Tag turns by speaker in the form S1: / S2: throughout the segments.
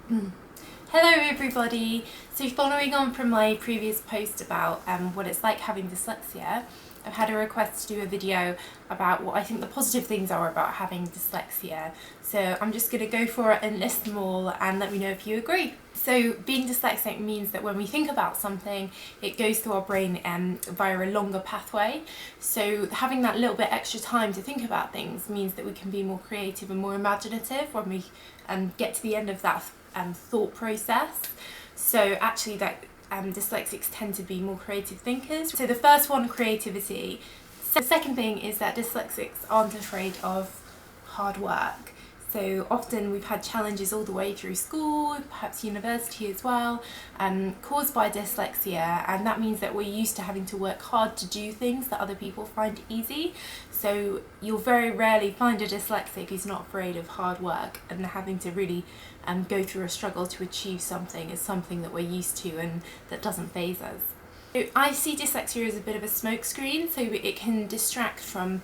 S1: Hello everybody! So following on from my previous post about what it's like having dyslexia, I've had a request to do a video about what I think the positive things are about having dyslexia. So I'm just going to go for it and list them all and let me know if you agree. So being dyslexic means that when we think about something, it goes through our brain via a longer pathway. So having that little bit extra time to think about things means that we can be more creative and more imaginative when we get to the end of that thought process. So actually that dyslexics tend to be more creative thinkers. So the first one, creativity. So the second thing is that dyslexics aren't afraid of hard work. So often we've had challenges all the way through school, perhaps university as well, caused by dyslexia, and that means that we're used to having to work hard to do things that other people find easy. So you'll very rarely find a dyslexic who's not afraid of hard work, and having to really go through a struggle to achieve something is something that we're used to and that doesn't faze us. So I see dyslexia as a bit of a smokescreen, so it can distract from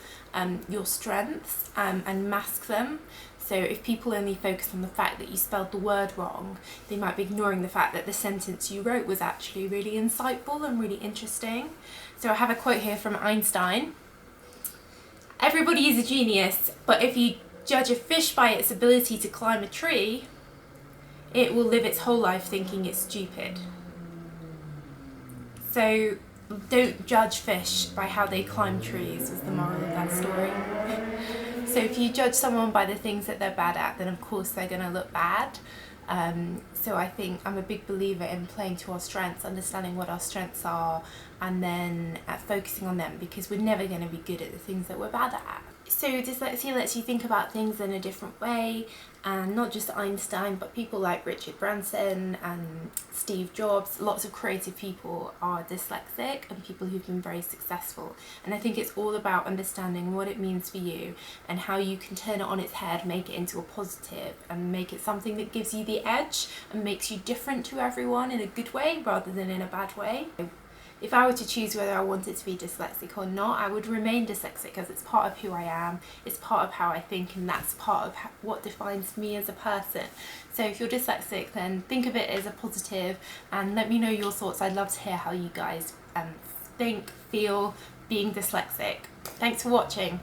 S1: your strengths and mask them. So if people only focus on the fact that you spelled the word wrong, they might be ignoring the fact that the sentence you wrote was actually really insightful and really interesting. So I have a quote here from Einstein. "Everybody is a genius, but if you judge a fish by its ability to climb a tree, it will live its whole life thinking it's stupid." So don't judge fish by how they climb trees is the moral of that story. So if you judge someone by the things that they're bad at, then of course they're going to look bad. So I think I'm a big believer in playing to our strengths, understanding what our strengths are, and then focusing on them, because we're never going to be good at the things that we're bad at. So dyslexia lets you think about things in a different way, and not just Einstein, but people like Richard Branson and Steve Jobs. Lots of creative people are dyslexic, and people who've been very successful. And I think it's all about understanding what it means for you and how you can turn it on its head, make it into a positive, and make it something that gives you the edge and makes you different to everyone in a good way rather than in a bad way. If I were to choose whether I wanted to be dyslexic or not, I would remain dyslexic because it's part of who I am, it's part of how I think, and that's part of what defines me as a person. So if you're dyslexic, then think of it as a positive and let me know your thoughts. I'd love to hear how you guys think, feel being dyslexic. Thanks for watching.